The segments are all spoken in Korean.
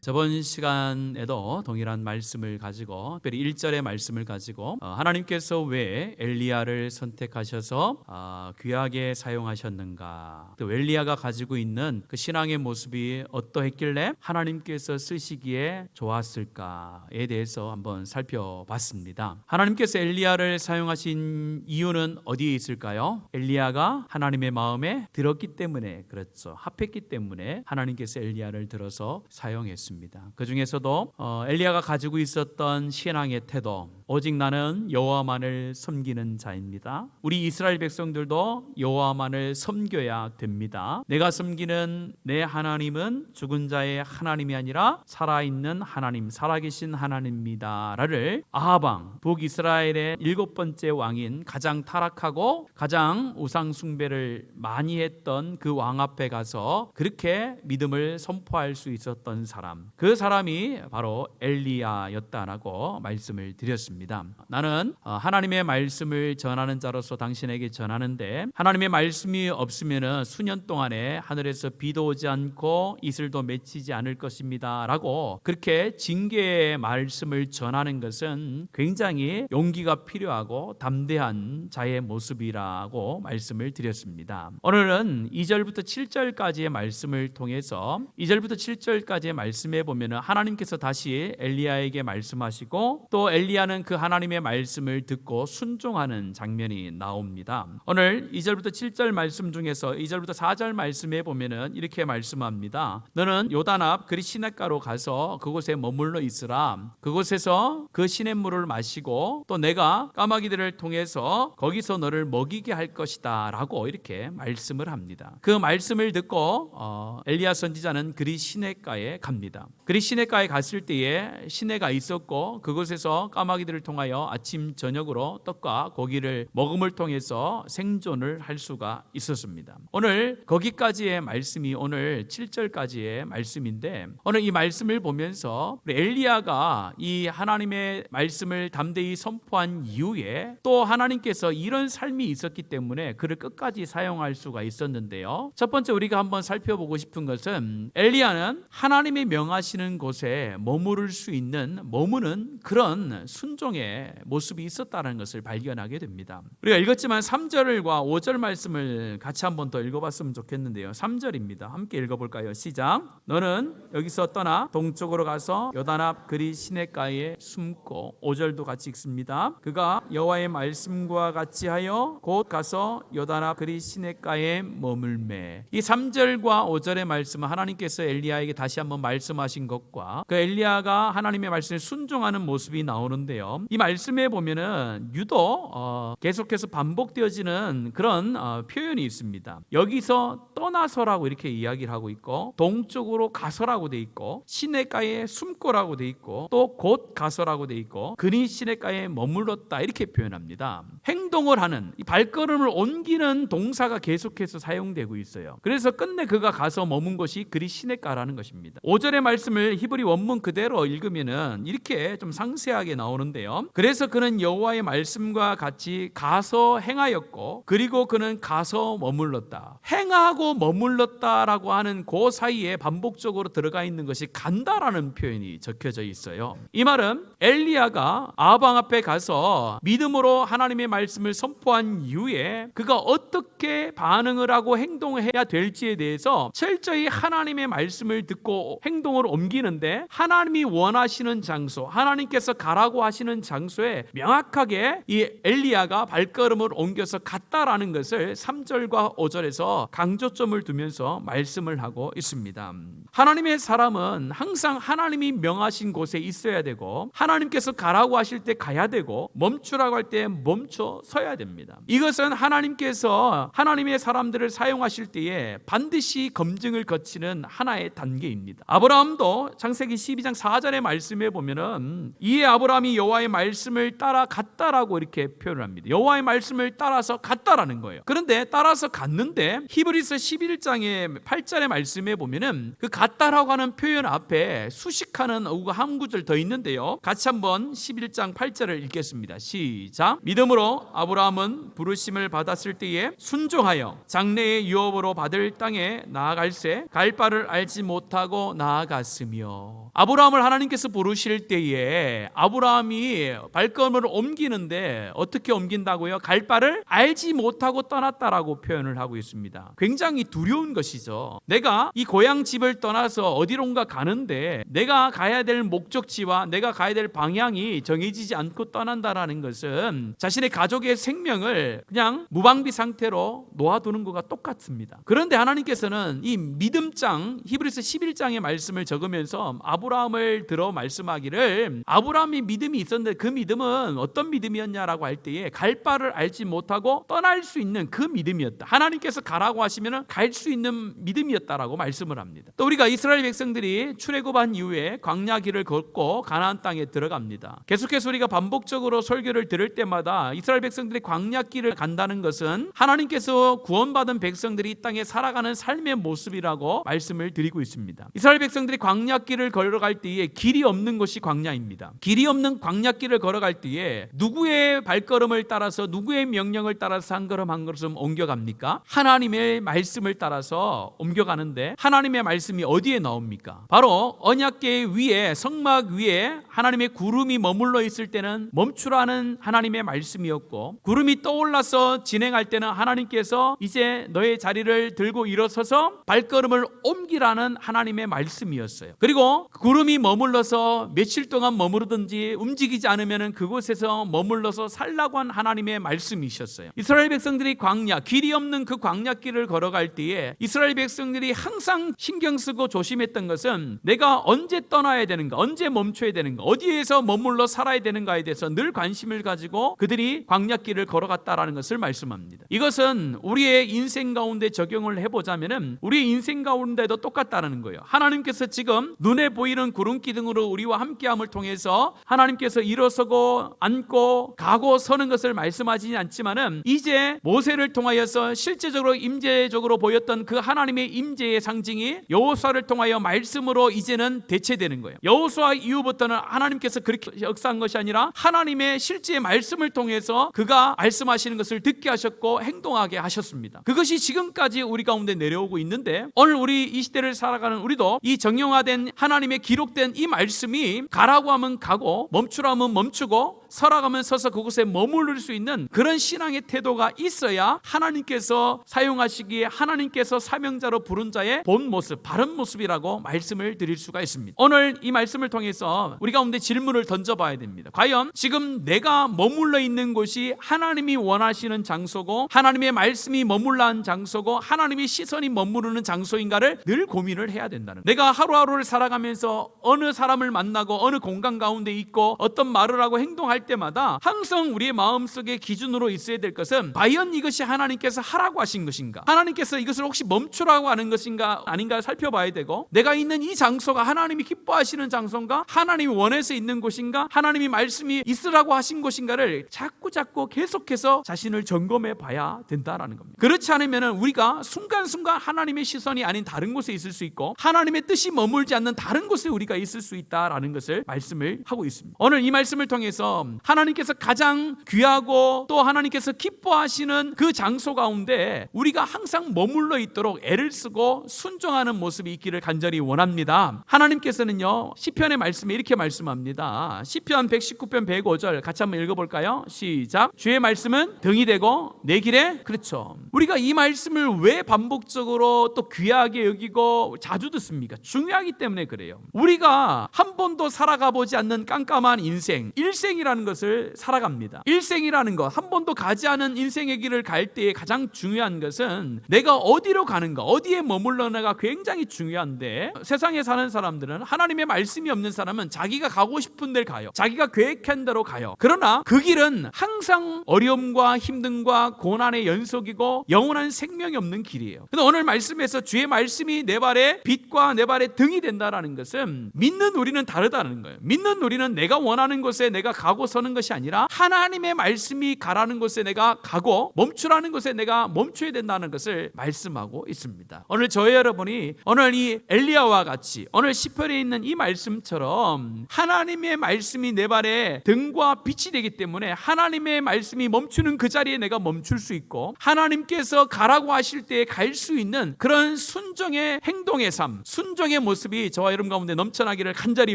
저번 시간에도 동일한 말씀을 가지고 특별히 1절의 말씀을 가지고 하나님께서 왜 엘리야를 선택하셔서 귀하게 사용하셨는가, 또 엘리야가 가지고 있는 그 신앙의 모습이 어떠했길래 하나님께서 쓰시기에 좋았을까에 대해서 한번 살펴봤습니다. 하나님께서 엘리야를 사용하신 이유는 어디에 있을까요? 엘리야가 하나님의 마음에 들었기 때문에, 그렇죠, 합했기 때문에 하나님께서 엘리야를 들어서 사용했습니다. 그 중에서도 엘리야가 가지고 있었던 신앙의 태도, 오직 나는 여호와만을 섬기는 자입니다. 우리 이스라엘 백성들도 여호와만을 섬겨야 됩니다. 내가 섬기는 내 하나님은 죽은 자의 하나님이 아니라 살아있는 하나님, 살아계신 하나님입니다 라를 아하방, 북이스라엘의 7번째 왕인, 가장 타락하고 가장 우상 숭배를 많이 했던 그 왕 앞에 가서 그렇게 믿음을 선포할 수 있었던 사람, 그 사람이 바로 엘리야였다라고 말씀을 드렸습니다. 나는 하나님의 말씀을 전하는 자로서 당신에게 전하는데, 하나님의 말씀이 없으면 수년 동안에 하늘에서 비도 오지 않고 이슬도 맺히지 않을 것입니다 라고 그렇게 징계의 말씀을 전하는 것은 굉장히 용기가 필요하고 담대한 자의 모습이라고 말씀을 드렸습니다. 오늘은 2절부터 7절까지의 말씀을 통해서 2절부터 7절까지의 말씀에 보면 하나님께서 다시 엘리야에게 말씀하시고 또 엘리야는 그 하나님의 말씀을 듣고 순종하는 장면이 나옵니다. 오늘 2절부터 7절 말씀 중에서 2절부터 4절 말씀에 보면 이렇게 말씀합니다. 너는 요단 앞 그리 시냇가로 가서 그곳에 머물러 있으라. 그곳에서 그 시냇물을 마시고 또 내가 까마귀들을 통해서 거기서 너를 먹이게 할 것이다 라고 이렇게 말씀을 합니다. 그 말씀을 듣고 엘리야 선지자는 그리 시냇가에 갑니다. 그리 시냇가에 갔을 때에 시내가 있었고 그곳에서 까마귀들을 통하여 아침 저녁으로 떡과 고기를 먹음을 통해서 생존을 할 수가 있었습니다. 오늘 거기까지의 말씀이 오늘 7절까지의 말씀인데, 오늘 이 말씀을 보면서 엘리야가 이 하나님의 말씀을 담대히 선포한 이후에 또 하나님께서 이런 삶이 있었기 때문에 그를 끝까지 사용할 수가 있었는데요. 첫 번째 우리가 한번 살펴보고 싶은 것은 엘리야는 하나님이 명하시는 곳에 머무를 수 있는, 머무는 그런 순종의 모습이 있었다는 것을 발견하게 됩니다. 우리가 읽었지만 3절과 5절 말씀을 같이 한번 더 읽어봤으면 좋겠는데요. 3절입니다. 함께 읽어볼까요? 시작. 너는 여기서 떠나 동쪽으로 가서 요단 앞 그리 시냇가에 숨고, 5절도 같이 읽습니다. 그가 여호와의 말씀과 같이 하여 곧 가서 요단 앞 그리 시냇가에 머물매. 이 3절과 5절의 말씀은 하나님께서 엘리야에게 다시 한번 말씀하신 것과 그 엘리야가 하나님의 말씀에 순종하는 모습이 나오는데요. 이 말씀에 보면은 유독 계속해서 반복되어지는 그런 표현이 있습니다. 여기서 떠나서라고 이렇게 이야기를 하고 있고, 동쪽으로 가서라고 돼 있고, 시냇가에 숨고라고 돼 있고, 또 곧 가서라고 돼 있고, 그니 시냇가에 머물렀다 이렇게 표현합니다. 행동을 하는, 이 발걸음을 옮기는 동사가 계속해서 사용되고 있어요. 그래서 끝내 그가 가서 머문 것이 그리 시냇가라는 것입니다. 5절의 말씀을 히브리 원문 그대로 읽으면은 이렇게 좀 상세하게 나오는데요. 그래서 그는 여호와의 말씀과 같이 가서 행하였고, 그리고 그는 가서 머물렀다. 행하고 머물렀다라고 하는 그 사이에 반복적으로 들어가 있는 것이 간다라는 표현이 적혀져 있어요. 이 말은 엘리야가 아방 앞에 가서 믿음으로 하나님의 말씀을 선포한 이후에 그가 어떻게 반응을 하고 행동을 해야 될지에 대해서 철저히 하나님의 말씀을 듣고 행동을 옮기는데, 하나님이 원하시는 장소, 하나님께서 가라고 하시는 장소에 명확하게 이 엘리야가 발걸음을 옮겨서 갔다라는 것을 3절과 5절에서 강조점을 두면서 말씀을 하고 있습니다. 하나님의 사람은 항상 하나님이 명하신 곳에 있어야 되고, 하나님께서 가라고 하실 때 가야 되고, 멈추라고 할 때 멈춰 서야 됩니다. 이것은 하나님께서 하나님의 사람들을 사용하실 때에 반드시 검증을 거치는 하나의 단계입니다. 아브라함도 창세기 12장 4절의 말씀에 보면은 이에 아브라함이 여호와의 말씀을 따라갔다라고 이렇게 표현을 합니다. 여호와의 말씀을 따라서 갔다라는 거예요. 그런데 따라서 갔는데 히브리서 11장의 8절의 말씀에 보면은 그 갔다라고 하는 표현 앞에 수식하는 한 구절 더 있는데요. 같이 한번 11장 8절을 읽겠습니다. 시작. 믿음으로 아브라함은 부르심을 받았을 때에 순종하여 장래의 유업으로 받을 땅에 나아갈새 갈 바를 알지 못하고 나아가 나아갔으며. 아브라함을 하나님께서 부르실 때에 아브라함이 발걸음을 옮기는데 어떻게 옮긴다고요? 갈 바를 알지 못하고 떠났다라고 표현을 하고 있습니다. 굉장히 두려운 것이죠. 내가 이 고향 집을 떠나서 어디론가 가는데 내가 가야 될 목적지와 내가 가야 될 방향이 정해지지 않고 떠난다라는 것은 자신의 가족의 생명을 그냥 무방비 상태로 놓아두는 것과 똑같습니다. 그런데 하나님께서는 이 믿음장 히브리서 11장의 말씀을 적으면서 아브라함을 들어 말씀하기를 아브라함이 믿음이 있었는데 그 믿음은 어떤 믿음이었냐라고 할 때에 갈 바를 알지 못하고 떠날 수 있는 그 믿음이었다. 하나님께서 가라고 하시면 갈 수 있는 믿음이었다라고 말씀을 합니다. 또 우리가 이스라엘 백성들이 출애굽한 이후에 광야 길을 걷고 가나안 땅에 들어갑니다. 계속해서 우리가 반복적으로 설교를 들을 때마다 이스라엘 백성들이 광야 길을 간다는 것은 하나님께서 구원받은 백성들이 이 땅에 살아가는 삶의 모습이라고 말씀을 드리고 있습니다. 이스라엘 백성들이 광야 길을 걸어갈 때에 길이 없는 곳이 광야입니다. 길이 없는 광야 길을 걸어갈 때에 누구의 발걸음을 따라서 누구의 명령을 따라서 한 걸음 한 걸음 옮겨갑니까? 하나님의 말씀을 따라서 옮겨가는데 하나님의 말씀이 어디에 나옵니까? 바로 언약궤 위에 성막 위에 하나님의 구름이 머물러 있을 때는 멈추라는 하나님의 말씀이었고 구름이 떠올라서 진행할 때는 하나님께서 이제 너의 자리를 들고 일어서서 발걸음을 옮기라는 하나님의 말씀이었어요. 그리고 구름이 머물러서 며칠 동안 머무르든지 움직이지 않으면 그곳에서 머물러서 살라고 한 하나님의 말씀이셨어요. 이스라엘 백성들이 광야 길이 없는 그 광야길을 걸어갈 때에 이스라엘 백성들이 항상 신경 쓰고 조심했던 것은 내가 언제 떠나야 되는가, 언제 멈춰야 되는가, 어디에서 머물러 살아야 되는가에 대해서 늘 관심을 가지고 그들이 광야길을 걸어갔다라는 것을 말씀합니다. 이것은 우리의 인생 가운데 적용을 해보자면은 우리의 인생 가운데도 똑같다는 거예요. 하나님께서 지금 눈에 보이는 구름 기둥으로 우리와 함께함을 통해서 하나님께서 일어서고 앉고 가고 서는 것을 말씀하지는 않지만은 이제 모세를 통하여서 실제적으로 임재적으로 보였던 그 하나님의 임재의 상징이 여호수아를 통하여 말씀으로 이제는 대체되는 거예요. 여호수아 이후부터는 하나님께서 그렇게 역사한 것이 아니라 하나님의 실제 말씀을 통해서 그가 말씀하시는 것을 듣게 하셨고 행동하게 하셨습니다. 그것이 지금까지 우리 가운데 내려오고 있는데 오늘 우리 이 시대를 살아가는 우리도 이 정형화된 하나님의 기록된 이 말씀이 가라고 하면 가고 멈추라 하면 멈추고 서라고 하면 서서 그곳에 머무를 수 있는 그런 신앙의 태도가 있어야 하나님께서 사용하시기에 하나님께서 사명자로 부른 자의 본 모습, 바른 모습이라고 말씀을 드릴 수가 있습니다. 오늘 이 말씀을 통해서 우리 가운데 질문을 던져봐야 됩니다. 과연 지금 내가 머물러 있는 곳이 하나님이 원하시는 장소고 하나님의 말씀이 머물러 한 장소고 하나님의 시선이 머무르는 장소인가를 늘 고민을 해야 된다는 거예요. 내가 하루하루를 살아가면서 어느 사람을 만나고 어느 공간 가운데 있고 어떤 말을 하고 행동할 때마다 항상 우리의 마음속에 기준으로 있어야 될 것은 과연 이것이 하나님께서 하라고 하신 것인가, 하나님께서 이것을 혹시 멈추라고 하는 것인가 아닌가 살펴봐야 되고 내가 있는 이 장소가 하나님이 기뻐하시는 장소인가, 하나님이 원해서 있는 곳인가, 하나님이 말씀이 있으라고 하신 곳인가를 자꾸 계속해서 자신을 점검해 봐야 된다라는 겁니다. 그렇지 않으면 우리가 순간순간 하나님의 시선이 아닌 다른 곳에 있을 수 있고 하나님의 뜻이 머물지 않는 다른 곳에 우리가 있을 수 있다라는 것을 말씀을 하고 있습니다. 오늘 이 말씀을 통해서 하나님께서 가장 귀하고 또 하나님께서 기뻐하시는 그 장소 가운데 우리가 항상 머물러 있도록 애를 쓰고 순종하는 모습이 있기를 간절히 원합니다. 하나님께서는요 시편의 말씀에 이렇게 말씀합니다. 시편 119편 105절 같이 한번 읽어볼까요? 시작. 주의 말씀은 등이 되고 내 길에, 그렇죠. 우리가 이 말씀을 왜 반복적으로 또 귀하게 여기고 자주 듣습니까? 중요하기 때문에 그래요. 우리가 한 번도 살아가 보지 않는 깜깜한 인생, 일생이라는 것을 살아갑니다. 일생이라는 것, 한 번도 가지 않은 인생의 길을 갈 때에 가장 중요한 것은 내가 어디로 가는가, 어디에 머물러나가 굉장히 중요한데 세상에 사는 사람들은 하나님의 말씀이 없는 사람은 자기가 가고 싶은 데를 가요. 자기가 계획한 대로 가요. 그러나 그 길은 항상 어려움과 힘듦과 고난의 연속이고 영원한 생명이 없는 길이에요. 근데 오늘 말씀에서 주의 말씀이 내 발의 빛과 내 발의 등이 된다라는 것은 믿는 우리는 다르다는 거예요. 믿는 우리는 내가 원하는 곳에 내가 가고 서는 것이 아니라 하나님의 말씀이 가라는 곳에 내가 가고 멈추라는 곳에 내가 멈춰야 된다는 것을 말씀하고 있습니다. 오늘 저희 여러분이 오늘 이 엘리야와 같이 오늘 시편에 있는 이 말씀처럼 하나님의 말씀이 내 발에 등과 빛이 되기 때문에 하나님의 말씀이 멈추는 그 자리에 내가 멈출 수 있고 하나님께서 가라고 하실 때에 갈 수 있는 그런 순종의 행동의 삶, 순종의 모습이 저와 여러분 가운데 넘쳐나기를 간절히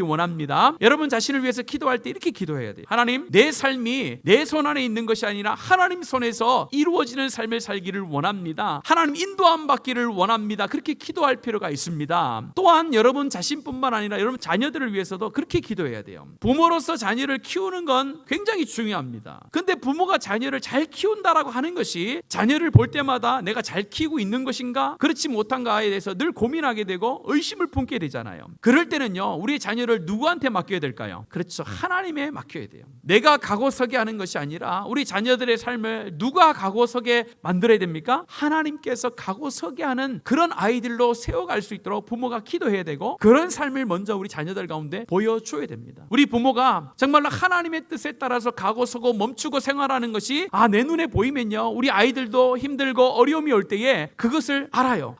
원합니다. 여러분 자신을 위해서 기도할 때 이렇게 기도해야 돼요. 하나님, 내 삶이 내 손 안에 있는 것이 아니라 하나님 손에서 이루어지는 삶을 살기를 원합니다. 하나님 인도함 받기를 원합니다. 그렇게 기도할 필요가 있습니다. 또한 여러분 자신뿐만 아니라 여러분 자녀들을 위해서도 그렇게 기도해야 돼요. 부모로서 자녀를 키우는 건 굉장히 중요합니다. 근데 부모가 자녀를 잘 키운다라고 하는 것이 자녀를 볼 때마다 내가 잘 키우고 있는 것인가 그렇지 못한가에 대해서 늘 고민하게 되고 의심을 품게 되잖아요. 그럴 때는요, 우리의 자녀를 누구한테 맡겨야 될까요? 그렇죠, 하나님에 맡겨야 돼요. 내가 가고 서게 하는 것이 아니라 우리 자녀들의 삶을 누가 가고 서게 만들어야 됩니까? 하나님께서 가고 서게 하는 그런 아이들로 세워갈 수 있도록 부모가 기도해야 되고, 그런 삶을 먼저 우리 자녀들 가운데 보여줘야 됩니다. 우리 부모가 정말로 하나님의 뜻에 따라서 가고 서고 멈추고 생활하는 것이 내 눈에 보이면요, 우리 아이들도 힘들고 어려움이 올 때에 그것을 알아요.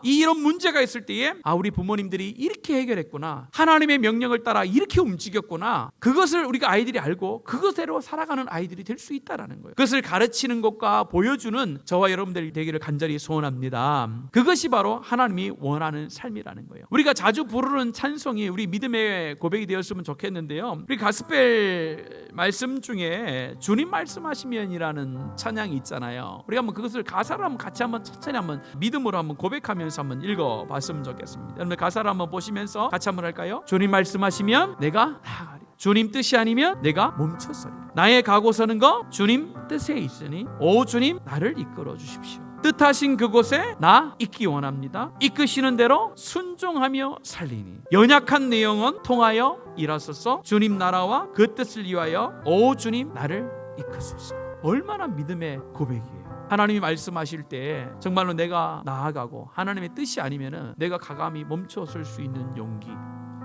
이런 문제가 있을 때에 우리 부모님들이 이렇게 해결했구나, 하나님의 명령을 따라 이렇게 움직였구나, 그것을 우리가 아이들이 알고 그것대로 살아가는 아이들이 될 수 있다라는 거예요. 그것을 가르치는 것과 보여주는 저와 여러분들이 되기를 간절히 소원합니다. 그것이 바로 하나님이 원하는 삶이라는 거예요. 우리가 자주 부르는 찬송이 우리 믿음의 고백이 되었으면 좋겠는데요, 우리 가스펠 말씀 중에 주님 말씀하시면이라는 찬양이 있잖아요. 우리가 한번 그것을 가사를 한번 같이 한번 천천히 한번 믿음으로 한번 고백하면서 한번 읽어봤으면 좋겠습니다. 여러분 가사를 한번 보시면서 같이 한번 할까요? 주님 말씀하시면 내가 나아가리, 주님 뜻이 아니면 내가 멈춰서리라. 나의 가고 서는 거 주님 뜻에 있으니 오 주님 나를 이끌어 주십시오. 뜻하신 그곳에 나 있기 원합니다. 이끄시는 대로 순종하며 살리니 연약한 내 영혼 통하여 일하소서. 주님 나라와 그 뜻을 위하여 오 주님 나를 이끄소서. 얼마나 믿음의 고백이에요. 하나님이 말씀하실 때 정말로 내가 나아가고 하나님의 뜻이 아니면은 내가 가감히 멈춰설 수 있는 용기,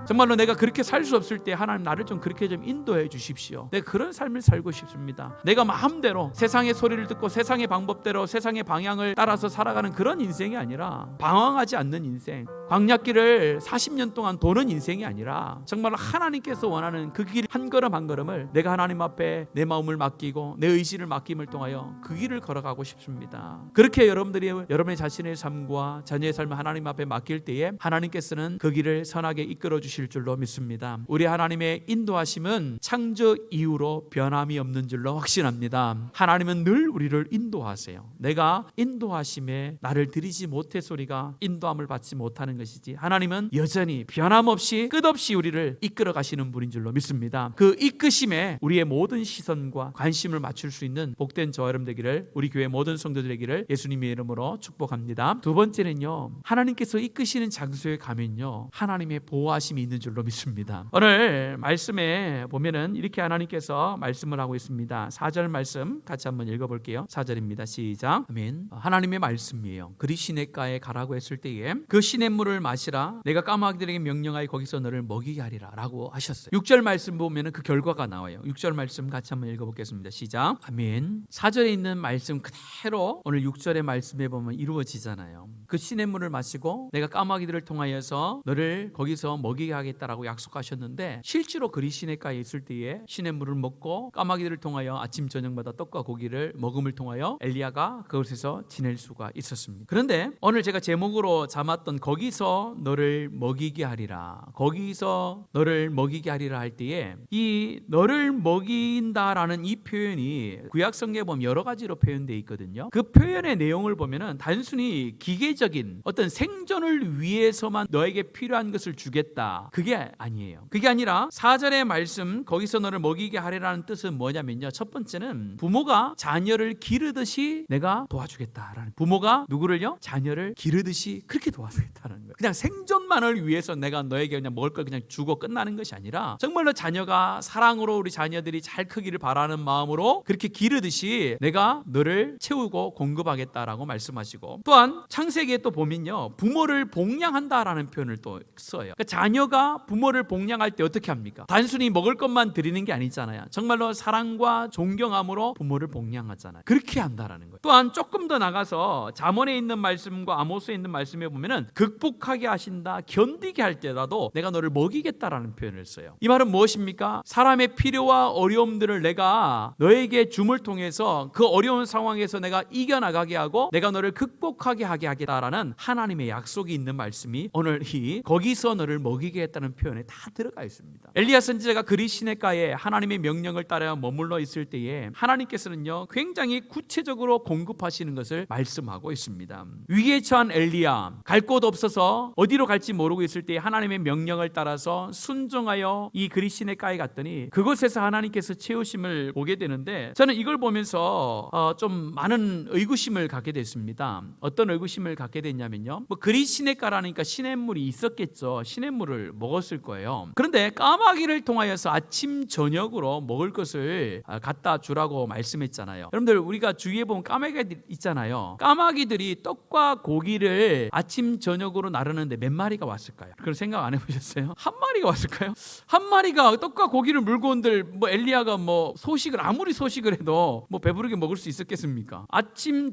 정말로 내가 그렇게 살 수 없을 때 하나님 나를 좀 그렇게 좀 인도해 주십시오. 내가 그런 삶을 살고 싶습니다. 내가 마음대로 세상의 소리를 듣고 세상의 방법대로 세상의 방향을 따라서 살아가는 그런 인생이 아니라, 방황하지 않는 인생, 광야길을 40년 동안 도는 인생이 아니라 정말로 하나님께서 원하는 그 길 한 걸음 한 걸음을 내가 하나님 앞에 내 마음을 맡기고 내 의지를 맡김을 통하여 그 길을 걸어가고 싶습니다. 그렇게 여러분들이 여러분의 자신의 삶과 자녀의 삶을 하나님 앞에 맡길 때에 하나님께서는 그 길을 선하게 이끌어 주실 줄로 믿습니다. 우리 하나님의 인도하심은 창조 이후로 변함이 없는 줄로 확신합니다. 하나님은 늘 우리를 인도하세요. 내가 인도하심에 나를 들이지 못해서리가 인도함을 받지 못하는 것이지, 하나님은 여전히 변함없이 끝없이 우리를 이끌어 가시는 분인 줄로 믿습니다. 그 이끄심에 우리의 모든 시선과 관심을 맞출 수 있는 복된 저와 여러분 되기를, 우리 교회 모든 성도들 되기를 예수님의 이름으로 축복합니다. 두 번째는요, 하나님께서 이끄시는 장소에 가면요 하나님의 보호하심이 있는 줄로 믿습니다. 오늘 말씀에 보면은 이렇게 하나님께서 말씀을 하고 있습니다. 4절 말씀 같이 한번 읽어볼게요. 4절입니다. 시작. 아멘. 하나님의 말씀이에요. 그리 시냇가에 가라고 했을 때에 그 시냇물을 마시라. 내가 까마귀들에게 명령하여 거기서 너를 먹이게 하리라 라고 하셨어요. 6절 말씀 보면은 그 결과가 나와요. 6절 말씀 같이 한번 읽어보겠습니다. 시작. 아멘. 4절에 있는 말씀 그대로 오늘 6절의 말씀에 보면 이루어지잖아요. 그 시냇물을 마시고 내가 까마귀들을 통하여서 너를 거기서 먹이게 하겠다라고 약속하셨는데, 실제로 그리 시냇가에 있을 때에 시냇물을 먹고 까마귀들을 통하여 아침 저녁마다 떡과 고기를 먹음을 통하여 엘리야가 그곳에서 지낼 수가 있었습니다. 그런데 오늘 제가 제목으로 잡았던 거기서 너를 먹이게 하리라, 거기서 너를 먹이게 하리라 할 때에 이 너를 먹인다라는 이 표현이 구약성경에 보면 여러 가지로 표현되어 있거든요. 그 표현의 내용을 보면은 단순히 기계적인 어떤 생존을 위해서만 너에게 필요한 것을 주겠다, 그게 아니에요. 그게 아니라 4절의 말씀 거기서 너를 먹이게 하리라는 뜻은 뭐냐면요, 첫 번째는 부모가 자녀를 기르듯이 내가 도와주겠다라는, 부모가 누구를요? 자녀를 기르듯이 그렇게 도와주겠다는 거예요. 그냥 생존만을 위해서 내가 너에게 그냥 먹을 걸 그냥 주고 끝나는 것이 아니라 정말로 자녀가 사랑으로 우리 자녀들이 잘 크기를 바라는 마음으로 그렇게 기르듯이 내가 너를 채우고 공급하겠다라고 말씀하시고, 또한 창세기에 또 보면요 부모를 복양한다라는 표현을 또 써요. 그러니까 자녀가 부모를 복양할 때 어떻게 합니까? 단순히 먹을 것만 드리는 게 아니잖아요. 정말로 사랑과 존경함으로 부모를 복양하잖아요. 그렇게 한다라는 거예요. 또한 조금 더 나가서 잠언에 있는 말씀과 아모스에 있는 말씀에 보면은 극복 극복하게 하신다, 견디게 할 때라도 내가 너를 먹이겠다라는 표현을 써요. 이 말은 무엇입니까? 사람의 필요와 어려움들을 내가 너에게 줌을 통해서 그 어려운 상황에서 내가 이겨나가게 하고 내가 너를 극복하게 하게 하겠다라는 하나님의 약속이 있는 말씀이 오늘 이 거기서 너를 먹이겠다는 표현에 다 들어가 있습니다. 엘리야 선지자가 그리 시내가에 하나님의 명령을 따라 머물러 있을 때에 하나님께서는요 굉장히 구체적으로 공급하시는 것을 말씀하고 있습니다. 위기에 처한 엘리야, 갈 곳 없어서 어디로 갈지 모르고 있을 때 하나님의 명령을 따라서 순종하여 이 그리 시내가에 갔더니 그곳에서 하나님께서 채우심을 보게 되는데, 저는 이걸 보면서 좀 많은 의구심을 갖게 됐습니다. 어떤 의구심을 갖게 됐냐면요, 뭐 그리 시내가라니까 시냇물이 있었겠죠. 시냇물을 먹었을 거예요. 그런데 까마귀를 통하여서 아침 저녁으로 먹을 것을 갖다 주라고 말씀했잖아요. 여러분들, 우리가 주위에 보면 까마귀들 있잖아요. 까마귀들이 떡과 고기를 아침 저녁으로 나르는데 몇 마리가 왔을까요? 그런 생각 안 해보셨어요? 한 마리가 왔을까요? 한 마리가 떡과 고기를 물고 온들 뭐 엘리야가 뭐 소식을 아무리 소식을 해도 뭐 배부르게 먹을 수 있었겠습니까?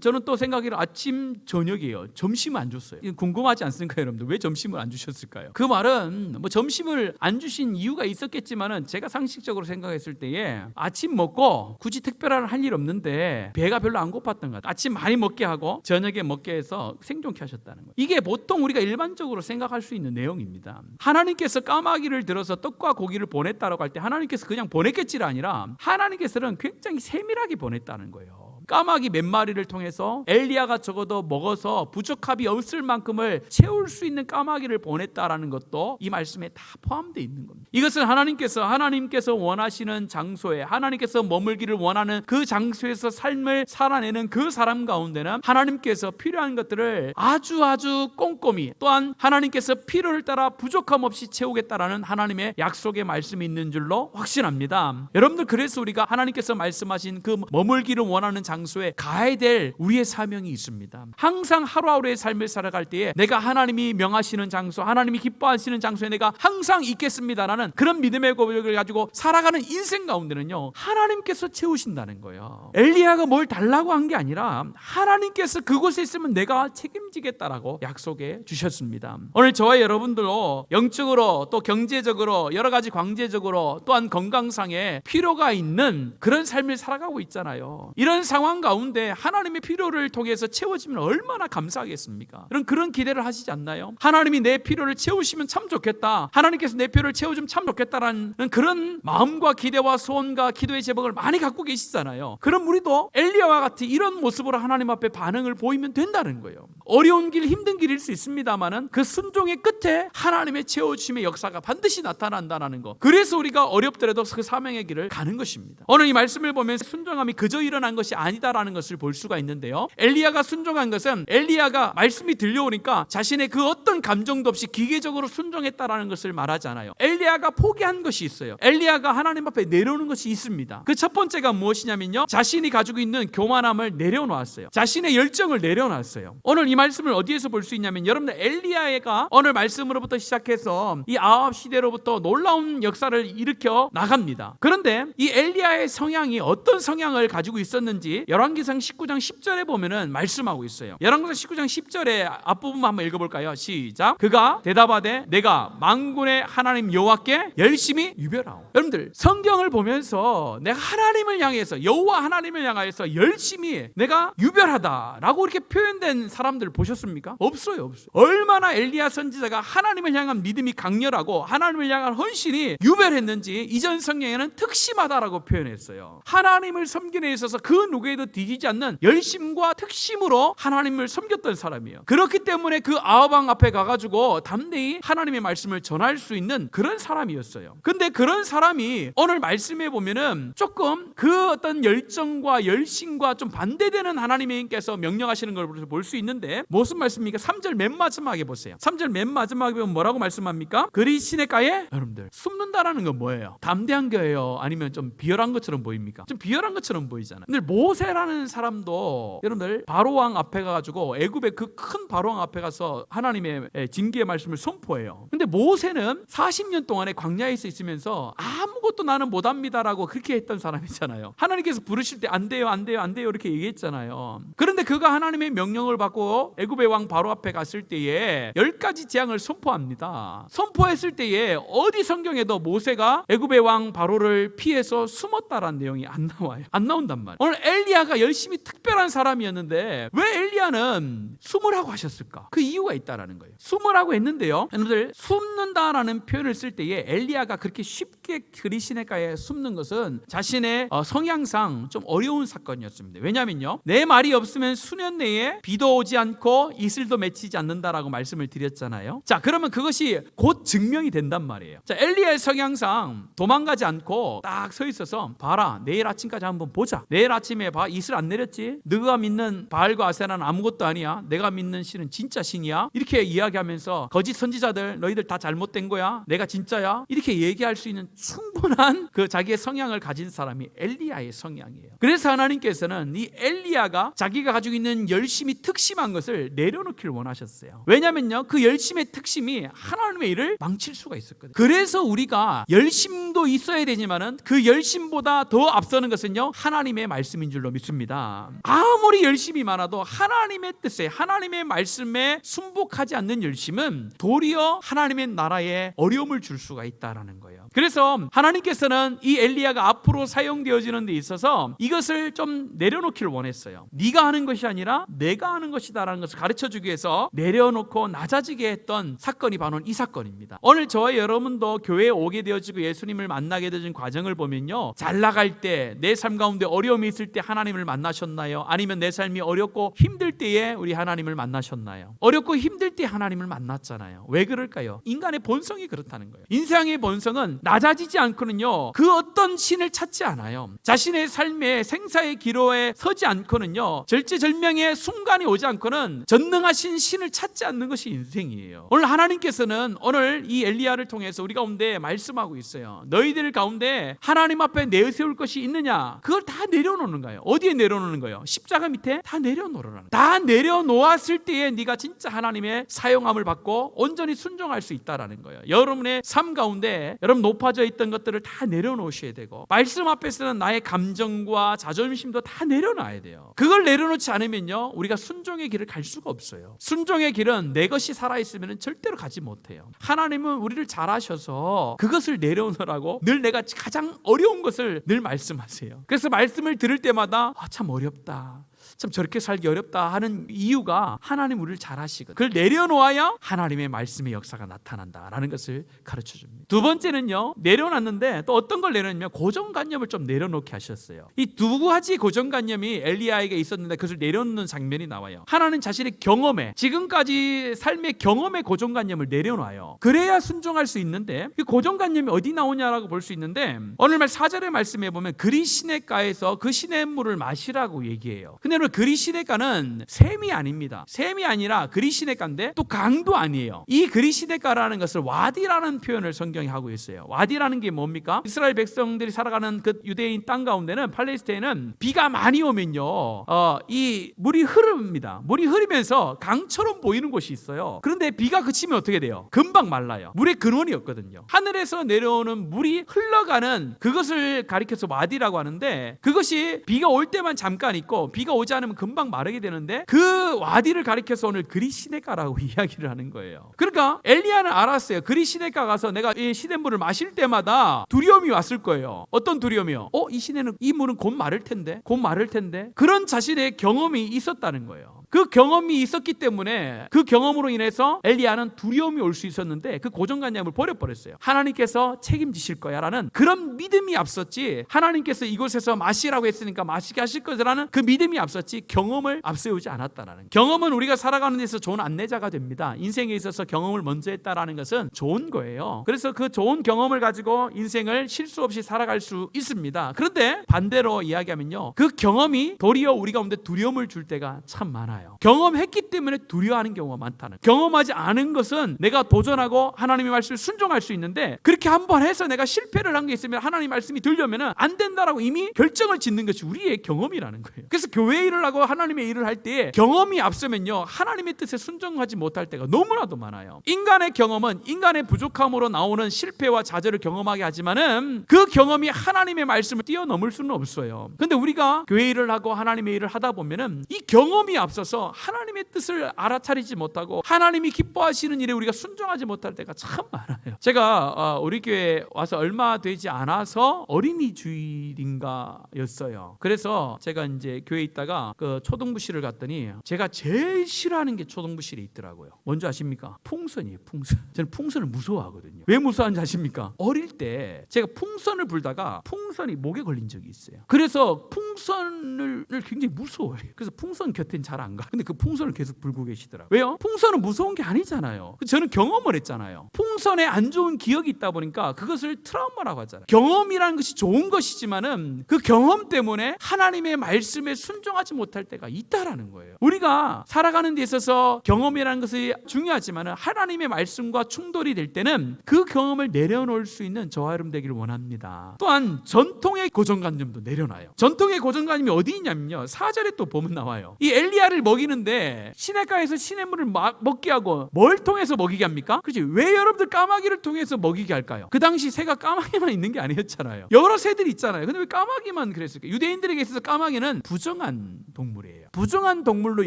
저는 또 생각해요. 아침 저녁이에요. 점심을 안 줬어요. 궁금하지 않습니까, 여러분들? 왜 점심을 안 주셨을까요? 그 말은 뭐 점심을 안 주신 이유가 있었겠지만은 제가 상식적으로 생각했을 때에 아침 먹고 굳이 특별한 할 일 없는데 배가 별로 안 고팠던 것 같아요. 아침 많이 먹게 하고 저녁에 먹게 해서 생존케 하셨다는 거예요. 이게 보통 우리가 일반적으로 생각할 수 있는 내용입니다. 하나님께서 까마귀를 들어서 떡과 고기를 보냈다라고 할 때 하나님께서 그냥 보냈겠지가 아니라 하나님께서는 굉장히 세밀하게 보냈다는 거예요. 까마귀 몇 마리를 통해서 엘리야가 적어도 먹어서 부족함이 없을 만큼을 채울 수 있는 까마귀를 보냈다라는 것도 이 말씀에 다 포함되어 있는 겁니다. 이것은 하나님께서 원하시는 장소에, 하나님께서 머물기를 원하는 그 장소에서 삶을 살아내는 그 사람 가운데는 하나님께서 필요한 것들을 아주 꼼꼼히, 또한 하나님께서 필요를 따라 부족함 없이 채우겠다라는 하나님의 약속의 말씀이 있는 줄로 확신합니다. 여러분들, 그래서 우리가 하나님께서 말씀하신 그 머물기를 원하는 장소에 가야 될 우리의 사명이 있습니다. 항상 하루하루의 삶을 살아갈 때에 내가 하나님이 명하시는 장소, 하나님이 기뻐하시는 장소에 내가 항상 있겠습니다라는 그런 믿음의 고백을 가지고 살아가는 인생 가운데는요 하나님께서 채우신다는 거예요. 엘리야가 뭘 달라고 한 게 아니라 하나님께서 그곳에 있으면 내가 책임지겠다라고 약속해 주셨습니다. 오늘 저와 여러분들도 영적으로 또 경제적으로 여러 가지 경제적으로 또한 건강상에 필요가 있는 그런 삶을 살아가고 있잖아요. 이런 상황 가운데 하나님의 필요를 통해서 채워지면 얼마나 감사하겠습니까? 그런 기대를 하시지 않나요? 하나님이 내 필요를 채우시면 참 좋겠다, 하나님께서 내 필요를 채워주면 참 좋겠다라는 그런 마음과 기대와 소원과 기도의 제목을 많이 갖고 계시잖아요. 그럼 우리도 엘리야와 같이 이런 모습으로 하나님 앞에 반응을 보이면 된다는 거예요. 어려운 길, 힘든 길일 수 있습니다만은 그 순종의 끝에 하나님의 채워주심의 역사가 반드시 나타난다는 거. 그래서 우리가 어렵더라도 그 사명의 길을 가는 것입니다. 오늘 이 말씀을 보면 순종함이 그저 일어난 것이 아니다라는 것을 볼 수가 있는데요, 엘리야가 순종한 것은 엘리야가 말씀이 들려오니까 자신의 그 어떤 감정도 없이 기계적으로 순종했다라는 것을 말하지 않아요. 엘리야가 포기한 것이 있어요. 엘리야가 하나님 앞에 내려오는 것이 있습니다. 그 첫 번째가 무엇이냐면요, 자신이 가지고 있는 교만함을 내려놓았어요. 자신의 열정을 내려놨어요. 오늘 이 말씀을 어디에서 볼 수 있냐면, 여러분들, 엘리야가 오늘 말씀으로부터 시작해서 이 아합 시대로부터 놀라운 역사를 일으켜 나갑니다. 그런데 이 엘리야의 성향이 어떤 성향을 가지고 있었는지 열왕기상 19장 10절에 보면은 말씀하고 있어요. 열왕기상 19장 10절에 앞부분 한번 읽어볼까요? 시작. 그가 대답하되 내가 만군의 하나님 여호와께 열심히 유별하오. 여러분들, 성경을 보면서 내가 하나님을 향해서, 여호와 하나님을 향해서 열심히 내가 유별하다라고 이렇게 표현된 사람들 보셨습니까? 없어요. 얼마나 엘리야 선지자가 하나님을 향한 믿음이 강렬하고 하나님을 향한 헌신이 유별했는지 이전 성경에는 특심하다라고 표현했어요. 하나님을 섬기는 데 있어서 그 누구에도 뒤지지 않는 열심과 특심으로 하나님을 섬겼던 사람이에요. 그렇기 때문에 그 아합 왕 앞에 가가지고 담대히 하나님의 말씀을 전할 수 있는 그런 사람이었어요. 근데 그런 사람이 오늘 말씀에 보면은 조금 그 어떤 열정과 열심과 좀 반대되는 하나님께서 명령하시는 걸 볼 수 있는데, 무슨 말씀입니까? 3절 맨 마지막에 보세요. 3절 맨 마지막에 보면 뭐라고 말씀합니까? 그리 시냇가에, 여러분들, 숨는다라는 건 뭐예요? 담대한 거예요? 아니면 좀 비열한 것처럼 보입니까? 좀 비열한 것처럼 보이잖아요. 근데 모세라는 사람도 여러분들 바로왕 앞에 가가지고 애굽의 그 큰 바로왕 앞에 가서 하나님의 징계의 말씀을 선포해요. 근데 모세는 40년 동안에 광야에 있으면서 아무것도 나는 못합니다라고 그렇게 했던 사람이잖아요. 하나님께서 부르실 때 안 돼요 안 돼요 안 돼요 이렇게 얘기했잖아요. 그런데 그가 하나님의 명령을 받고 애굽의 왕 바로 앞에 갔을 때에 10가지 재앙을 선포합니다. 선포했을 때에 어디 성경에도 모세가 애굽의 왕 바로를 피해서 숨었다라는 내용이 안 나와요. 안 나온단 말이에요. 오늘 엘리야가 열심히 특별한 사람이었는데 왜 엘리야는 숨으라고 하셨을까? 그 이유가 있다라는 거예요. 숨으라고 했는데요, 여러분들 숨는다라는 표현을 쓸 때에 엘리야가 그렇게 쉽게 그리시네가에 숨는 것은 자신의 성향상 좀 어려운 사건이었습니다. 왜냐면요, 내 말이 없으면 수년 내에 비도 오지 않고 이슬도 맺히지 않는다라고 말씀을 드렸잖아요. 자, 그러면 그것이 곧 증명이 된단 말이에요. 자, 엘리야의 성향상 도망가지 않고 딱 서 있어서 봐라, 내일 아침까지 한번 보자. 내일 아침에 봐, 이슬 안 내렸지? 너가 믿는 바알과 아세라는 아무것도 아니야. 내가 믿는 신은 진짜 신이야. 이렇게 이야기하면서 거짓 선지자들 너희들 다 잘못된 거야. 내가 진짜야. 이렇게 얘기할 수 있는 충분한 그 자기의 성향을 가진 사람이 엘리야의 성향이에요. 그래서 하나님께서는 이 엘리야가 자기가 가지고 있는 열심이 특심한 것을 내려놓기를 원하셨어요. 왜냐면요, 그 열심의 특심이 하나님의 일을 망칠 수가 있었거든요. 그래서 우리가 열심도 있어야 되지만은 그 열심보다 더 앞서는 것은요, 하나님의 말씀인 줄로 믿습니다. 아무리 열심이 많아도 하나님의 뜻에, 하나님의 말씀에 순복하지 않는 열심은 도리어 하나님의 나라에 어려움을 줄 수가 있다라는 거예요. 그래서 하나님께서는 이 엘리야가 앞으로 사용되어지는 데 있어서 이것을 좀 내려놓기를 원했어요. 네가 하는 것이 아니라 내가 하는 것이다라는 것을 가르쳐주기 위해서 내려놓고 낮아지게 했던 사건이 바로 이 사건입니다. 오늘 저와 여러분도 교회에 오게 되어지고 예수님을 만나게 되어진 과정을 보면요, 잘 나갈 때, 내 삶 가운데 어려움이 있을 때 하나님을 만나셨나요? 아니면 내 삶이 어렵고 힘들 때에 우리 하나님을 만나셨나요? 어렵고 힘들 때 하나님을 만났잖아요. 왜 그럴까요? 인간의 본성이 그렇다는 거예요. 인생의 본성은 낮아지지 않고는요, 그 어떤 신을 찾지 않아요. 자신의 삶의 생사의 기로에 서지 않고는요, 절제절명의 순간이 오지 않고는 전능하신 신을 찾지 않는 것이 인생이에요. 오늘 하나님께서는 오늘 이 엘리야를 통해서 우리 가운데 말씀하고 있어요. 너희들 가운데 하나님 앞에 내세울 것이 있느냐? 그걸 다 내려놓는 거예요. 어디에 내려놓는 거예요? 십자가 밑에 다 내려놓으라는 거예요. 다 내려놓았을 때에 네가 진짜 하나님의 사용함을 받고 온전히 순종할 수 있다라는 거예요. 여러분의 삶 가운데 여러분 높아져 있던 것들을 다 내려놓으셔야 되고, 말씀 앞에서는 나의 감정과 자존심도 다 내려놔야 돼요. 그걸 내려놓지 않으면요, 우리가 순종의 길을 갈 수가 없어요. 순종의 길은 내 것이 살아있으면 절대로 가지 못해요. 하나님은 우리를 잘 아셔서 그것을 내려놓으라고 늘 내가 가장 어려운 것을 늘 말씀하세요. 그래서 말씀을 들을 때마다 참 어렵다, 참 저렇게 살기 어렵다 하는 이유가 하나님 우리를 잘 아시거든요. 그걸 내려놓아야 하나님의 말씀의 역사가 나타난다라는 것을 가르쳐줍니다. 두 번째는요, 내려놨는데 또 어떤 걸 내려놓냐면 고정관념을 좀 내려놓게 하셨어요. 이 두 가지 고정관념이 엘리야에게 있었는데 그것을 내려놓는 장면이 나와요. 하나는 자신의 경험에, 지금까지 삶의 경험의 고정관념을 내려놔요. 그래야 순종할 수 있는데, 이 고정관념이 어디 나오냐라고 볼 수 있는데, 오늘 말 4절의 말씀에 보면 그리시네가에서 그 시냇물을 마시라고 얘기해요. 근데 오늘 그리시네가는 샘이 아닙니다. 샘이 아니라 그리시네가인데 또 강도 아니에요. 이 그리시네가라는 것을 와디라는 표현을 성경이 하고 있어요. 와디라는 게 뭡니까? 이스라엘 백성들이 살아가는 그 유대인 땅 가운데는, 팔레스타인은 비가 많이 오면요, 이 물이 흐릅니다. 물이 흐르면서 강처럼 보이는 곳이 있어요. 그런데 비가 그치면 어떻게 돼요? 금방 말라요. 물의 근원이 없거든요. 하늘에서 내려오는 물이 흘러가는 그것을 가리켜서 와디라고 하는데, 그것이 비가 올 때만 잠깐 있고 비가 오지 않으면 금방 마르게 되는데, 그 와디를 가리켜서 오늘 그리시네가라고 이야기를 하는 거예요. 그러니까 엘리야는 알았어요. 그리시네가 가서 내가 이 시냇물을 마실 때마다 두려움이 왔을 거예요. 어떤 두려움이요? 이 시내는, 이 물은 곧 마를 텐데, 곧 마를 텐데. 그런 자신의 경험이 있었다는 거예요. 그 경험이 있었기 때문에 그 경험으로 인해서 엘리야는 두려움이 올 수 있었는데 그 고정관념을 버려버렸어요. 하나님께서 책임지실 거야 라는 그런 믿음이 앞섰지, 하나님께서 이곳에서 마시라고 했으니까 마시게 하실 거라는 그 믿음이 앞섰지 경험을 앞세우지 않았다라는. 경험은 우리가 살아가는 데서 좋은 안내자가 됩니다. 인생에 있어서 경험을 먼저 했다라는 것은 좋은 거예요. 그래서 그 좋은 경험을 가지고 인생을 실수 없이 살아갈 수 있습니다. 그런데 반대로 이야기하면요, 그 경험이 도리어 우리 가운데 두려움을 줄 때가 참 많아요. 많아요. 경험했기 때문에 두려워하는 경우가 많다는. 경험하지 않은 것은 내가 도전하고 하나님의 말씀을 순종할 수 있는데, 그렇게 한번 해서 내가 실패를 한 게 있으면 하나님 말씀이 들려면은 안 된다라고 이미 결정을 짓는 것이 우리의 경험이라는 거예요. 그래서 교회 일을 하고 하나님의 일을 할 때 경험이 앞서면요, 하나님의 뜻에 순종하지 못할 때가 너무나도 많아요. 인간의 경험은 인간의 부족함으로 나오는 실패와 좌절을 경험하게 하지만은 그 경험이 하나님의 말씀을 뛰어넘을 수는 없어요. 근데 우리가 교회 일을 하고 하나님의 일을 하다 보면은 이 경험이 앞서서 하나님의 뜻을 알아차리지 못하고 하나님이 기뻐하시는 일에 우리가 순종하지 못할 때가 참 많아요. 제가 우리 교회에 와서 얼마 되지 않아서 어린이 주일인가였어요. 그래서 제가 이제 교회에 있다가 그 초등부실을 갔더니 제가 제일 싫어하는 게 초등부실에 있더라고요. 뭔지 아십니까? 풍선이에요. 풍선. 저는 풍선을 무서워하거든요. 왜 무서워하는지 아십니까? 어릴 때 제가 풍선을 불다가 풍선이 목에 걸린 적이 있어요. 그래서 풍선을 굉장히 무서워해요. 그래서 풍선 곁엔 잘 안 가. 근데 그 풍선을 계속 불고 계시더라고요. 왜요? 풍선은 무서운 게 아니잖아요. 저는 경험을 했잖아요. 풍선에 안 좋은 기억이 있다 보니까 그것을 트라우마라고 하잖아요. 경험이라는 것이 좋은 것이지만은 그 경험 때문에 하나님의 말씀에 순종하지 못할 때가 있다라는 거예요. 우리가 살아가는 데 있어서 경험이라는 것이 중요하지만은 하나님의 말씀과 충돌이 될 때는 그 경험을 내려놓을 수 있는 저와 여러분 되기를 원합니다. 또한 전통의 고정관념도 내려놔요. 전통의 고정관념이 어디 있냐면요, 4절에 또 보면 나와요. 이 엘리야를 먹이는데 시냇가에서 시냇물을 먹게 하고 뭘 통해서 먹이게 합니까? 그렇지? 왜 여러분들 까마귀를 통해서 먹이게 할까요? 그 당시 새가 까마귀만 있는 게 아니었잖아요. 여러 새들이 있잖아요. 근데 왜 까마귀만 그랬을까요? 유대인들에게 있어서 까마귀는 부정한 동물이에요. 부정한 동물로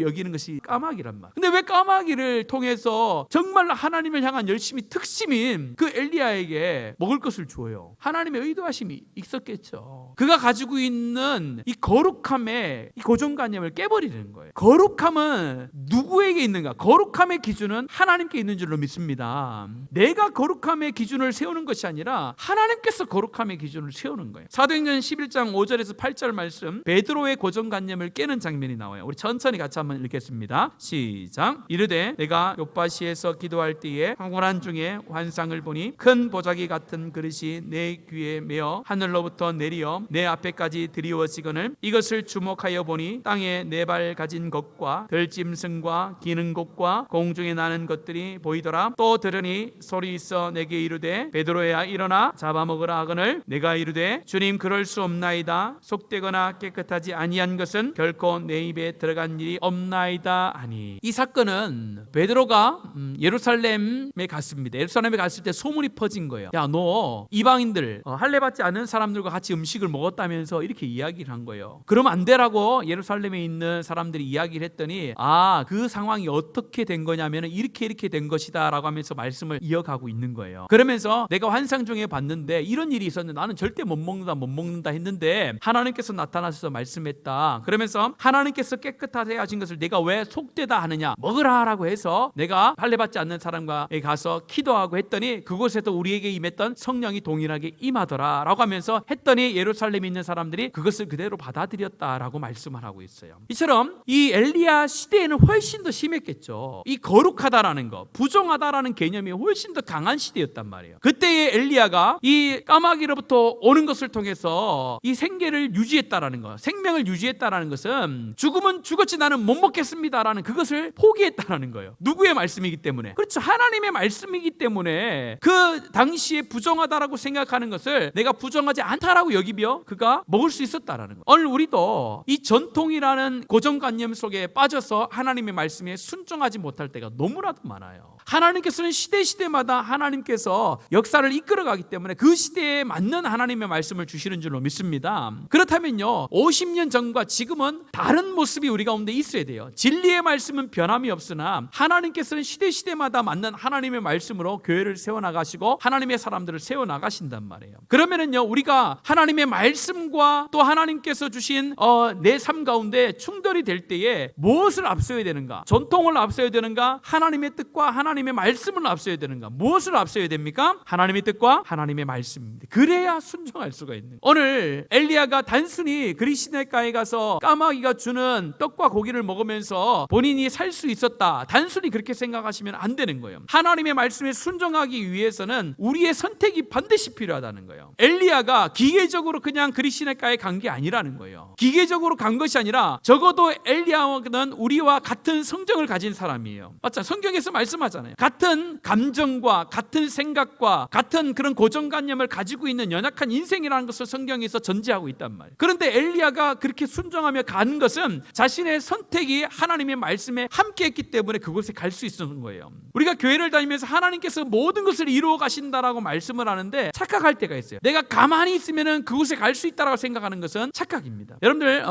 여기는 것이 까마귀란 말. 근데 왜 까마귀를 통해서 정말 하나님을 향한 열심히 특심인 그 엘리야에게 먹을 것을 주어요? 하나님의 의도하심이 있었겠죠. 그가 가지고 있는 이 거룩함의 이 고정관념을 깨버리는 거예요. 거룩함은 누구에게 있는가? 거룩함의 기준은 하나님께 있는 줄로 믿습니다. 내가 거룩함의 기준을 세우는 것이 아니라 하나님께서 거룩함의 기준을 세우는 거예요. 사도행전 11장 5절에서 8절 말씀, 베드로의 고정관념을 깨는 장면이 나와요. 우리 천천히 같이 한번 읽겠습니다. 시작. 이르되 내가 요파시에서 기도할 때에 황홀한 중에 환상을 보니 큰 보자기 같은 그릇이 내 귀에 메어 하늘로부터 내리어 내 앞에까지 드리워지거늘 이것을 주목하여 보니 땅에 네 발 가진 것과 들짐승과 기는 것과 공중에 나는 것들이 보이더라. 또 들으니 소리 있어 내게 이르되 베드로야 일어나 잡아먹으라 하거늘 내가 이르되 주님 그럴 수 없나이다. 속되거나 깨끗하지 아니한 것은 결코 내 입에 들어간 일이 없나이다 하니. 이 사건은 베드로가 예루살렘에 갔습니다. 예루살렘에 갔을 때 소문이 퍼진 거예요. 야, 너 이방인들 할례받지 않은 사람들과 같이 음식을 먹었다면서 이렇게 이야기를 한 거예요. 그럼 안 되라고 예루살렘에 있는 사람들이 이야기를 했더니 그 상황이 어떻게 된 거냐면 이렇게 된 것이다 라고 하면서 말씀을 이어가고 있는 거예요. 그러면서 내가 환상 중에 봤는데 이런 일이 있었는데 나는 절대 못 먹는다 했는데 하나님께서 나타나셔서 말씀했다. 그러면서 하나님께서 깨끗하게 하신 것을 내가 왜 속되다 하느냐, 먹으라 라고 해서 내가 할례받지 않는 사람과 가서 기도하고 했더니 그곳에도 우리에게 임했던 성령이 동일하게 임하더라 라고 하면서 했더니 예루살렘에 있는 사람들이 그것을 그대로 받아들였다라고 말씀을 하고 있어요. 이처럼 이 엘리야 시대에는 훨씬 더 심했겠죠. 이 거룩하다라는 거, 부정하다라는 개념이 훨씬 더 강한 시대였단 말이에요. 그때의 엘리야가 이 까마귀로부터 오는 것을 통해서 이 생계를 유지했다라는 거, 생명을 유지했다라는 것은 죽으면 죽었지 나는 못 먹겠습니다라는 그것을 포기했다라는 거예요. 누구의 말씀이기 때문에? 그렇죠. 하나님의 말씀이기 때문에 그 당시에 부정하다라고 생각하는 것을 내가 부정하지 않다라고 여기며 그가 먹을 수 있었다라는 거. 오늘 우리도 이 전통이라는 고정관념 속에 빠져서 하나님의 말씀에 순종하지 못할 때가 너무나도 많아요. 하나님께서는 시대마다 하나님께서 역사를 이끌어가기 때문에 그 시대에 맞는 하나님의 말씀을 주시는 줄로 믿습니다. 그렇다면요, 50년 전과 지금은 다른 모습이 우리 가운데 있어야 돼요. 진리의 말씀은 변함이 없으나 하나님께서는 시대마다 맞는 하나님의 말씀으로 교회를 세워나가시고 하나님의 사람들을 세워나가신단 말이에요. 그러면은요, 우리가 하나님의 말씀과 또 하나님께서 주신 내 삶 가운데 충돌이 될 때에 무엇을 앞서야 되는가? 전통을 앞서야 되는가? 하나님의 뜻과 하나님의 하나님의 말씀을 앞서야 되는가? 무엇을 앞서야 됩니까? 하나님의 뜻과 하나님의 말씀입니다. 그래야 순종할 수가 있는 거예요. 오늘 엘리야가 단순히 그리시네가에 가서 까마귀가 주는 떡과 고기를 먹으면서 본인이 살 수 있었다, 단순히 그렇게 생각하시면 안 되는 거예요. 하나님의 말씀에 순종하기 위해서는 우리의 선택이 반드시 필요하다는 거예요. 엘리야가 기계적으로 그냥 그리시네가에 간 게 아니라는 거예요. 기계적으로 간 것이 아니라 적어도 엘리야는 우리와 같은 성정을 가진 사람이에요. 맞죠? 성경에서 말씀하잖아요. 같은 감정과 같은 생각과 같은 그런 고정관념을 가지고 있는 연약한 인생이라는 것을 성경에서 전제하고 있단 말이에요. 그런데 엘리야가 그렇게 순종하며 가는 것은 자신의 선택이 하나님의 말씀에 함께했기 때문에 그곳에 갈 수 있는 거예요. 우리가 교회를 다니면서 하나님께서 모든 것을 이루어 가신다라고 말씀을 하는데 착각할 때가 있어요. 내가 가만히 있으면 그곳에 갈 수 있다라고 생각하는 것은 착각입니다. 여러분들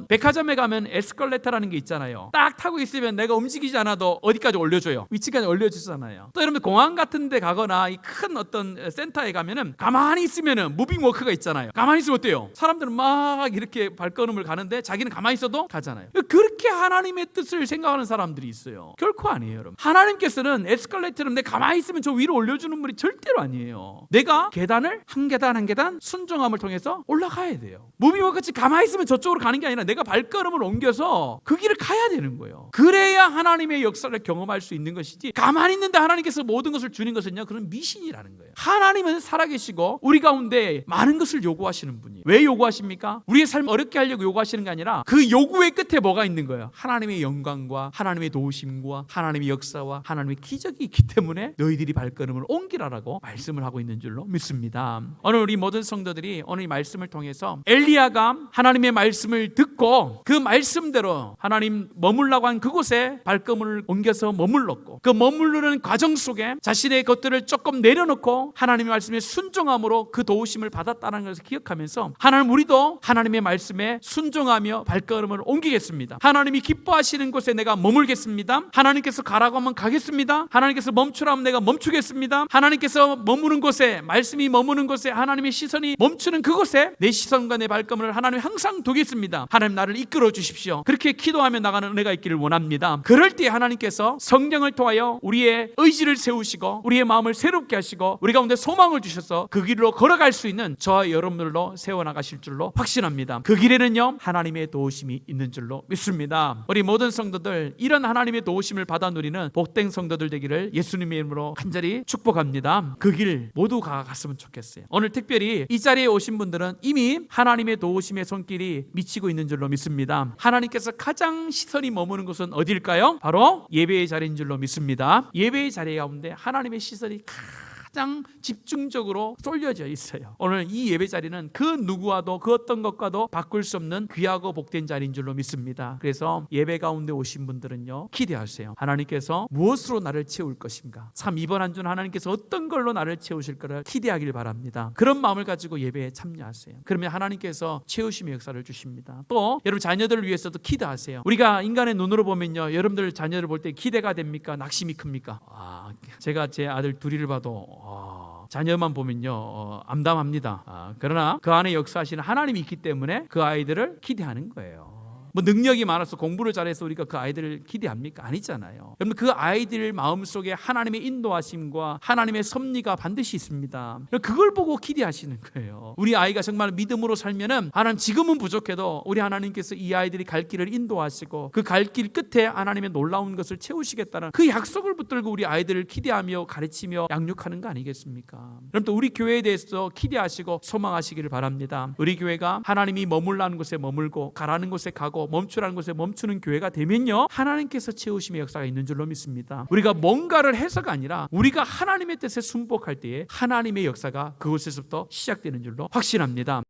백화점에 가면 에스컬레이터라는 게 있잖아요. 딱 타고 있으면 내가 움직이지 않아도 어디까지 올려줘요. 위치까지 올려주잖아요. 또 여러분 공항 같은 데 가거나 이 큰 어떤 센터에 가면은 가만히 있으면은 무빙 워크가 있잖아요. 가만히 있으면 어때요? 사람들은 막 이렇게 발걸음을 가는데 자기는 가만히 있어도 가잖아요. 그렇게 하나님의 뜻을 생각하는 사람들이 있어요. 결코 아니에요, 여러분. 하나님께서는 에스컬레이터는 내가 가만히 있으면 저 위로 올려주는 분이 절대로 아니에요. 내가 계단을 한 계단 한 계단 순종함을 통해서 올라가야 돼요. 무빙 워크같이 가만히 있으면 저쪽으로 가는 게 아니라 내가 발걸음을 옮겨서 그 길을 가야 되는 거예요. 그래야 하나님의 역사를 경험할 수 있는 것이지, 가만히 있는데 하나님께서 모든 것을 주는 것은요, 그런 미신이라는 거예요. 하나님은 살아계시고 우리 가운데 많은 것을 요구하시는 분이에요. 왜 요구하십니까? 우리의 삶을 어렵게 하려고 요구하시는 게 아니라 그 요구의 끝에 뭐가 있는 거예요? 하나님의 영광과 하나님의 도우심과 하나님의 역사와 하나님의 기적이 있기 때문에 너희들이 발걸음을 옮기라라고 말씀을 하고 있는 줄로 믿습니다. 오늘 우리 모든 성도들이 오늘 이 말씀을 통해서 엘리야가 하나님의 말씀을 듣고 그 말씀대로 하나님 머물라고 한 그곳에 발걸음을 옮겨서 머물렀고, 그 머무르는 과정 속에 자신의 것들을 조금 내려놓고 하나님의 말씀에 순종함으로 그 도우심을 받았다는 것을 기억하면서, 하나님 우리도 하나님의 말씀에 순종하며 발걸음을 옮기겠습니다. 하나님이 기뻐하시는 곳에 내가 머물겠습니다. 하나님께서 가라고 하면 가겠습니다. 하나님께서 멈추라면 내가 멈추겠습니다. 하나님께서 머무는 곳에, 말씀이 머무는 곳에, 하나님의 시선이 멈추는 그곳에 내 시선과 내 발걸음을 하나님 항상 두겠습니다. 하나님 나를 이끌어 주십시오. 그렇게 기도하며 나가는 은혜가 있기를 원합니다. 그럴 때 하나님께서 성령을 통하여 우리의 의지를 세우시고 우리의 마음을 새롭게 하시고 우리 가운데 소망을 주셔서 그 길로 걸어갈 수 있는 저와 여러분들로 세워나가실 줄로 확신합니다. 그 길에는요, 하나님의 도우심이 있는 줄로 믿습니다. 우리 모든 성도들 이런 하나님의 도우심을 받아 누리는 복된 성도들 되기를 예수님의 이름으로 간절히 축복합니다. 그 길 모두가 갔으면 좋겠어요. 오늘 특별히 이 자리에 오신 분들은 이미 하나님의 도우심의 손길이 미치고 있는 줄로 믿습니다. 하나님께서 가장 시선이 머무는 곳은 어디일까요? 바로 예배의 자리인 줄로 믿습니다. 예배의 자리 가운데 하나님의 시선이 가장 집중적으로 쏠려져 있어요. 오늘 이 예배 자리는 그 누구와도 그 어떤 것과도 바꿀 수 없는 귀하고 복된 자리인 줄로 믿습니다. 그래서 예배 가운데 오신 분들은요, 기대하세요. 하나님께서 무엇으로 나를 채울 것인가? 참 이번 한 주는 하나님께서 어떤 걸로 나를 채우실 거를 기대하길 바랍니다. 그런 마음을 가지고 예배에 참여하세요. 그러면 하나님께서 채우심의 역사를 주십니다. 또 여러분 자녀들을 위해서도 기대하세요. 우리가 인간의 눈으로 보면요, 여러분들 자녀를 볼 때 기대가 됩니까? 낙심이 큽니까? 제가 제 아들 둘이를 봐도 자녀만 보면요 암담합니다. 그러나 그 안에 역사하시는 하나님이 있기 때문에 그 아이들을 기대하는 거예요. 뭐 능력이 많아서 공부를 잘해서 우리가 그 아이들을 기대합니까? 아니잖아요. 여러분 그 아이들 마음속에 하나님의 인도하심과 하나님의 섭리가 반드시 있습니다. 그걸 보고 기대하시는 거예요. 우리 아이가 정말 믿음으로 살면은 하나님 지금은 부족해도 우리 하나님께서 이 아이들이 갈 길을 인도하시고 그 갈 길 끝에 하나님의 놀라운 것을 채우시겠다는 그 약속을 붙들고 우리 아이들을 기대하며 가르치며 양육하는 거 아니겠습니까? 그럼 또 우리 교회에 대해서 기대하시고 소망하시기를 바랍니다. 우리 교회가 하나님이 머물라는 곳에 머물고 가라는 곳에 가고 멈추라는 곳에 멈추는 교회가 되면요, 하나님께서 채우심의 역사가 있는 줄로 믿습니다. 우리가 뭔가를 해서가 아니라 우리가 하나님의 뜻에 순복할 때에 하나님의 역사가 그곳에서부터 시작되는 줄로 확신합니다.